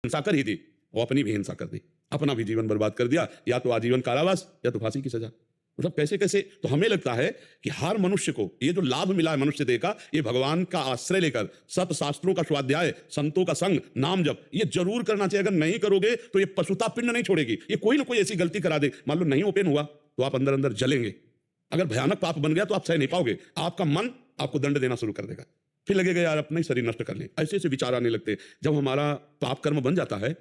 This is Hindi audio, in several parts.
हिंसा कर ही दी, वो अपनी भी हिंसा कर दी, अपना भी जीवन बर्बाद कर दिया, या तो आजीवन कारावास या तो फांसी की सजा। मतलब कैसे कैसे। तो हमें लगता है कि हर मनुष्य को ये जो लाभ मिला है मनुष्य देह का, ये भगवान का आश्रय लेकर सत शास्त्रों का स्वाध्याय, संतों का संग, नाम जप, ये जरूर करना चाहिए। अगर नहीं करोगे तो ये पशुता पिंड नहीं छोड़ेगी, ये कोई ना कोई ऐसी गलती करा दे। मान लो नहीं ओपन हुआ तो आप अंदर अंदर जलेंगे। अगर भयानक पाप बन गया तो आप सह नहीं पाओगे, आपका मन आपको दंड देना शुरू कर देगा, फिर लगेगा यार अपना ही शरीर नष्ट कर ले। ऐसे ऐसे विचार आने लगते। जब हमारा पाप कर्म बन जाता है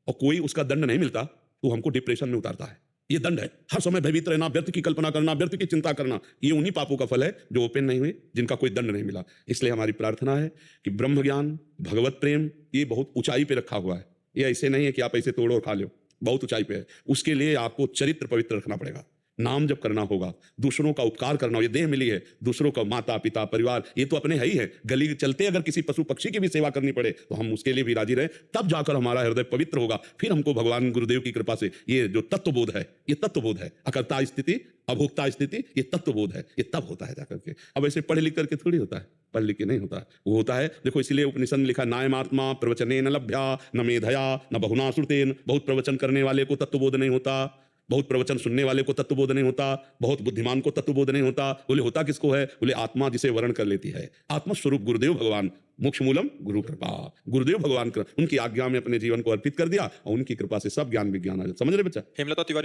और कोई उसका दंड नहीं मिलता तो हमको डिप्रेशन में उतारता है। ये दंड है, हर समय भयभीत रहना, व्यर्थ की कल्पना करना, व्यर्थ की चिंता करना, ये उन्हीं पापों का फल है जो ओपन नहीं हुए, जिनका कोई दंड नहीं मिला। इसलिए हमारी प्रार्थना है कि ब्रह्म ज्ञान, भगवत प्रेम, ये बहुत ऊंचाई पे रखा हुआ है। ये ऐसे नहीं है कि आप ऐसे तोड़ो और खा लो, बहुत ऊंचाई पे है। उसके लिए आपको चरित्र पवित्र रखना पड़ेगा, नाम जप करना होगा, दूसरों का उपकार करना। ये देह मिली है, दूसरों का माता पिता परिवार ये तो अपने है ही है। गली चलते अगर किसी पशु पक्षी की भी सेवा करनी पड़े तो हम उसके लिए भी राजी रहे, तब जाकर हमारा हृदय पवित्र होगा। फिर हमको भगवान गुरुदेव की कृपा से ये जो तत्वबोध है, ये तत्वबोध है, अकर्ता स्थिति अभोक्ता स्थिति, ये तत्वबोध है, ये तब होता है जाकर के। अब ऐसे पढ़ लिख करके थोड़ी होता है, पढ़ लिख के नहीं होता, वो होता है। देखो इसीलिए उपनिषद में लिखा, नायमात्मा प्रवचनेन लभ्या न मेधया न बहुना श्रुतेन। बहुत प्रवचन करने वाले को तत्वबोध नहीं होता, बहुत प्रवचन सुनने वाले को तत्वबोध नहीं होता, बहुत बुद्धिमान को तत्वबोध नहीं होता। बोले होता किसको है? बोले आत्मा जिसे वर्ण कर लेती है। आत्मस्वरूप गुरुदेव भगवान, मोक्ष मूलम गुरु कृपा। गुरुदेव भगवान उनकी आज्ञा में अपने जीवन को अर्पित कर दिया और उनकी कृपा से सब ज्ञान विज्ञान आ जाता। समझ रहे बच्चा? हेमलता तिवारी